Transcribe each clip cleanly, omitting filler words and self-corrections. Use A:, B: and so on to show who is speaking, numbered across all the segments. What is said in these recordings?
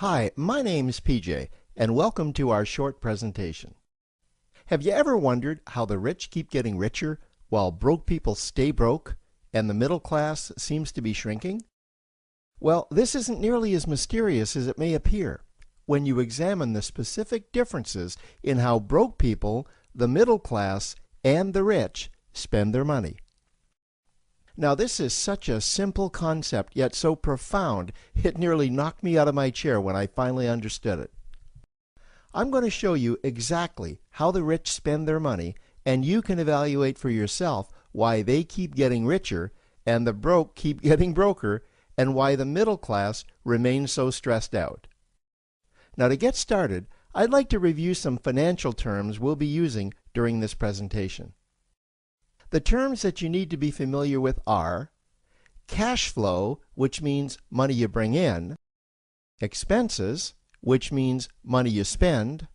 A: Hi, my name's PJ, and welcome to our short presentation. Have you ever wondered how the rich keep getting richer while broke people stay broke and the middle class seems to be shrinking? Well, this isn't nearly as mysterious as it may appear when you examine the specific differences in how broke people, the middle class, and the rich spend their money. Now, this is such a simple concept, yet so profound, it nearly knocked me out of my chair when I finally understood it. I'm going to show you exactly how the rich spend their money, and you can evaluate for yourself why they keep getting richer and the broke keep getting broker, and why the middle class remains so stressed out. Now, to get started, I'd like to review some financial terms we'll be using during this presentation. The terms that you need to be familiar with are cash flow, which means money you bring in, expenses, which means money you spend,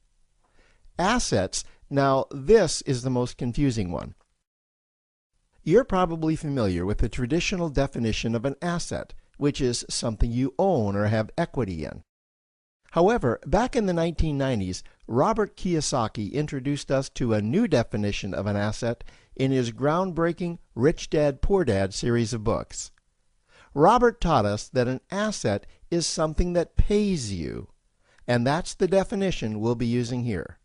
A: assets. Now, this is the most confusing one. You're probably familiar with the traditional definition of an asset, which is something you own or have equity in. However, back in the 1990s, Robert Kiyosaki introduced us to a new definition of an asset in his groundbreaking Rich Dad, Poor Dad series of books. Robert taught us that an asset is something that pays you, and that's the definition we'll be using here.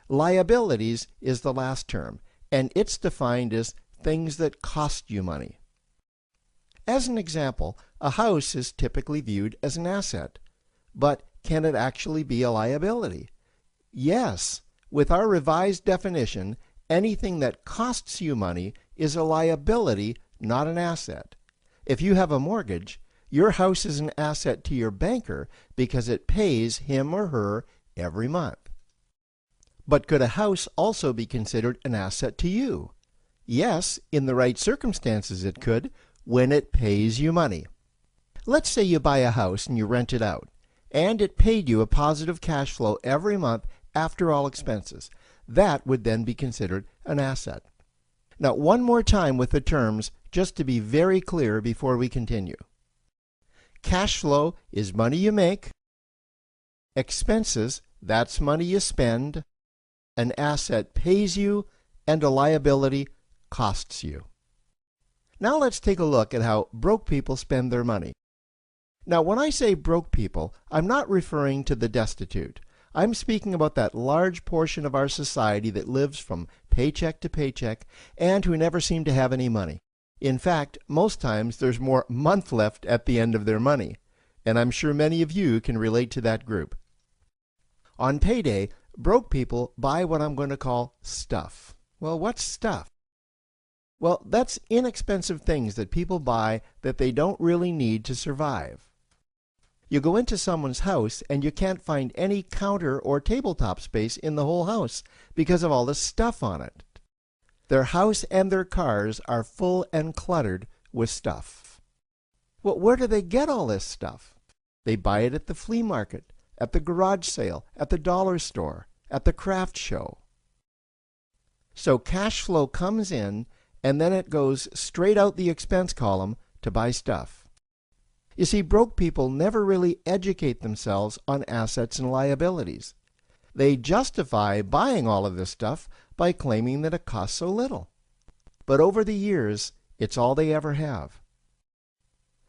A: Liabilities is the last term, and it's defined as things that cost you money. As an example, a house is typically viewed as an asset, but can it actually be a liability? Yes, with our revised definition, anything that costs you money is a liability, not an asset. If you have a mortgage, your house is an asset to your banker because it pays him or her every month. But could a house also be considered an asset to you? Yes, in the right circumstances it could, when it pays you money. Let's say you buy a house and you rent it out, and it paid you a positive cash flow every month after all expenses. That would then be considered an asset. Now, one more time with the terms, just to be very clear before we continue. Cash flow is money you make. Expenses, that's money you spend. An asset pays you, and a liability costs you. Now let's take a look at how broke people spend their money. Now, when I say broke people, I'm not referring to the destitute. I'm speaking about that large portion of our society that lives from paycheck to paycheck and who never seem to have any money. In fact, most times there's more month left at the end of their money, and I'm sure many of you can relate to that group. On payday, broke people buy what I'm going to call stuff. Well, what's stuff? Well, that's inexpensive things that people buy that they don't really need to survive. You go into someone's house and you can't find any counter or tabletop space in the whole house because of all the stuff on it. Their house and their cars are full and cluttered with stuff. Well, where do they get all this stuff? They buy it at the flea market, at the garage sale, at the dollar store, at the craft show. So cash flow comes in, and then it goes straight out the expense column to buy stuff. You see, broke people never really educate themselves on assets and liabilities. They justify buying all of this stuff by claiming that it costs so little. But over the years, it's all they ever have.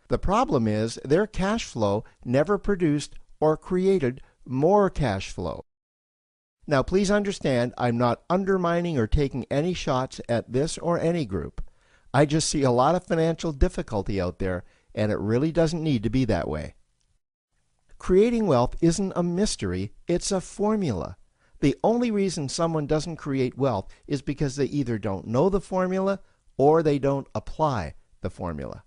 A: The problem is their cash flow never produced or created more cash flow. Now, please understand, I'm not undermining or taking any shots at this or any group. I just see a lot of financial difficulty out there, and it really doesn't need to be that way. Creating wealth isn't a mystery, it's a formula. The only reason someone doesn't create wealth is because they either don't know the formula or they don't apply the formula.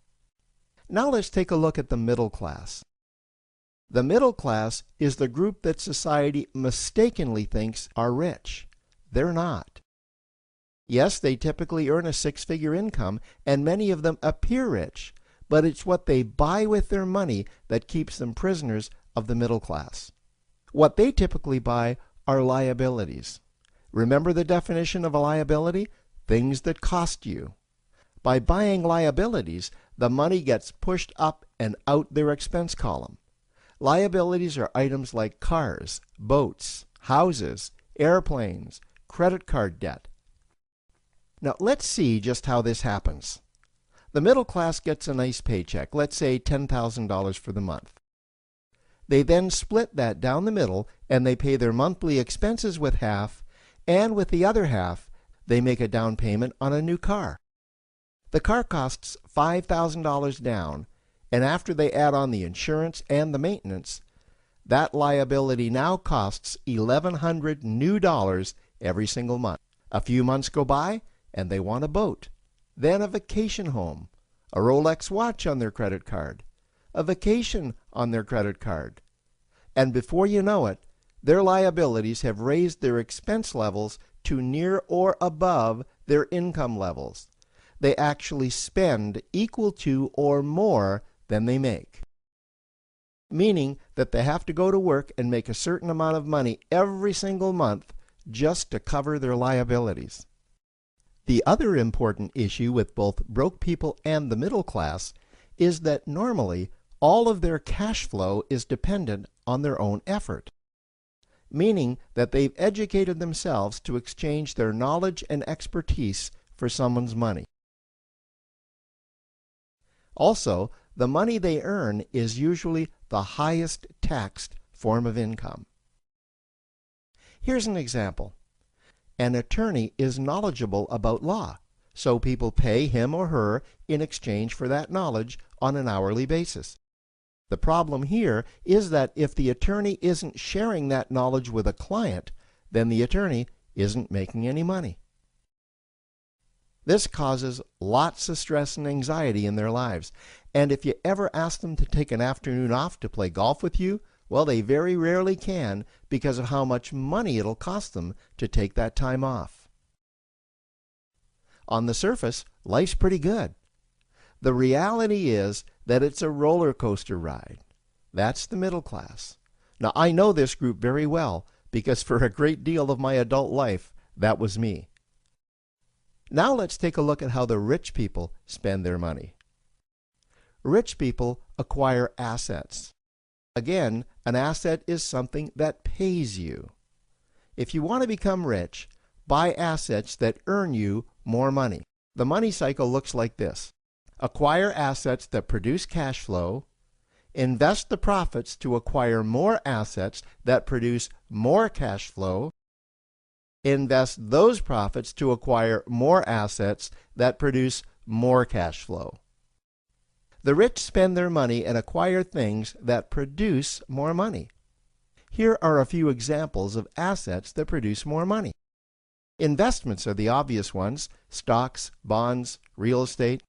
A: Now let's take a look at the middle class. The middle class is the group that society mistakenly thinks are rich. They're not. Yes, they typically earn a six-figure income, and many of them appear rich, but it's what they buy with their money that keeps them prisoners of the middle class. What they typically buy are liabilities. Remember the definition of a liability? Things that cost you. By buying liabilities, the money gets pushed up and out their expense column. Liabilities are items like cars, boats, houses, airplanes, credit card debt. Now let's see just how this happens. The middle class gets a nice paycheck, let's say $10,000 for the month. They then split that down the middle and they pay their monthly expenses with half, and with the other half, they make a down payment on a new car. The car costs $5,000 down, and after they add on the insurance and the maintenance, that liability now costs $1,100 new every single month. A few months go by, and they want a boat, then a vacation home, a Rolex watch on their credit card, a vacation on their credit card. And before you know it, their liabilities have raised their expense levels to near or above their income levels. They actually spend equal to or more than they make, meaning that they have to go to work and make a certain amount of money every single month just to cover their liabilities. The other important issue with both broke people and the middle class is that normally all of their cash flow is dependent on their own effort, meaning that they've educated themselves to exchange their knowledge and expertise for someone's money. Also, the money they earn is usually the highest taxed form of income. Here's an example. An attorney is knowledgeable about law, so people pay him or her in exchange for that knowledge on an hourly basis. The problem here is that if the attorney isn't sharing that knowledge with a client, then the attorney isn't making any money. This causes lots of stress and anxiety in their lives, and if you ever ask them to take an afternoon off to play golf with you, well, they very rarely can because of how much money it'll cost them to take that time off. On the surface, life's pretty good. The reality is that it's a roller coaster ride. That's the middle class. Now, I know this group very well because for a great deal of my adult life, that was me. Now let's take a look at how the rich people spend their money. Rich people acquire assets. Again, an asset is something that pays you. If you want to become rich, buy assets that earn you more money. The money cycle looks like this. Acquire assets that produce cash flow, invest the profits to acquire more assets that produce more cash flow, invest those profits to acquire more assets that produce more cash flow. The rich spend their money and acquire things that produce more money. Here are a few examples of assets that produce more money. Investments are the obvious ones: stocks, bonds, real estate.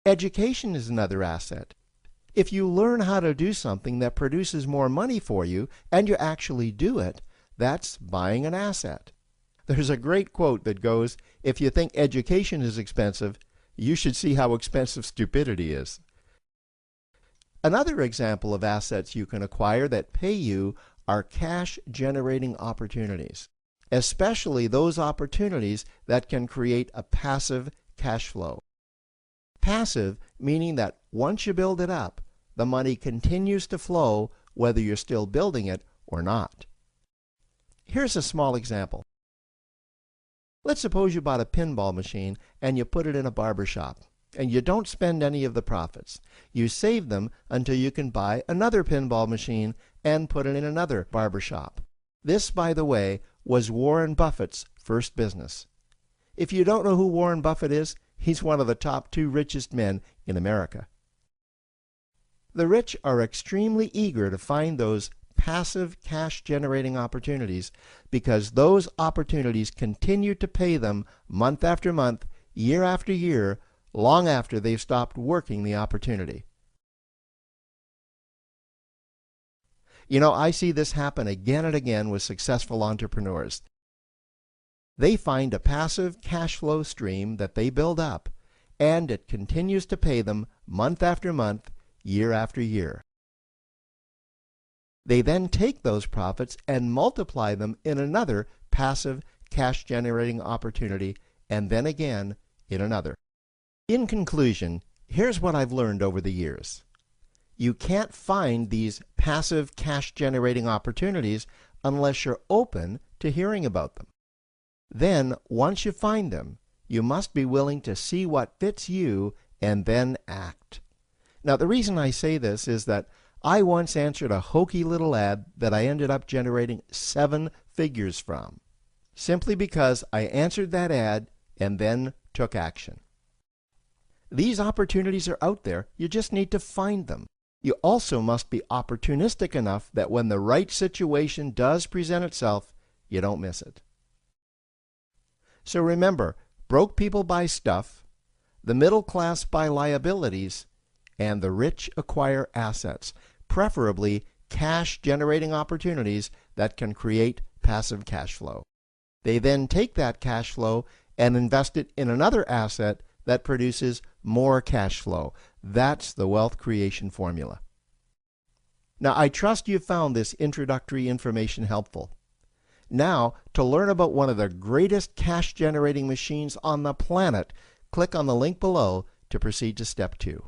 A: Education is another asset. If you learn how to do something that produces more money for you and you actually do it, that's buying an asset. There's a great quote that goes, "If you think education is expensive, you should see how expensive stupidity is." Another example of assets you can acquire that pay you are cash-generating opportunities, especially those opportunities that can create a passive cash flow. Passive meaning that once you build it up, the money continues to flow whether you're still building it or not. Here's a small example. Let's suppose you bought a pinball machine and you put it in a barber shop, and you don't spend any of the profits. You save them until you can buy another pinball machine and put it in another barber shop. This, by the way, was Warren Buffett's first business. If you don't know who Warren Buffett is, he's one of the top 2 richest men in America. The rich are extremely eager to find those passive cash-generating opportunities because those opportunities continue to pay them month after month, year after year, long after they've stopped working the opportunity. You know, I see this happen again and again with successful entrepreneurs. They find a passive cash flow stream that they build up, and it continues to pay them month after month, year after year. They then take those profits and multiply them in another passive cash-generating opportunity, and then again in another. In conclusion, here's what I've learned over the years. You can't find these passive cash generating opportunities unless you're open to hearing about them. Then, once you find them, you must be willing to see what fits you and then act. Now, the reason I say this is that I once answered a hokey little ad that I ended up generating 7 figures from, simply because I answered that ad and then took action. These opportunities are out there, you just need to find them. You also must be opportunistic enough that when the right situation does present itself, you don't miss it. So remember, broke people buy stuff, the middle class buy liabilities, and the rich acquire assets, preferably cash-generating opportunities that can create passive cash flow. They then take that cash flow and invest it in another asset that produces more cash flow. That's the wealth creation formula. Now, I trust you found this introductory information helpful. Now, to learn about one of the greatest cash-generating machines on the planet, click on the link below to proceed to step 2.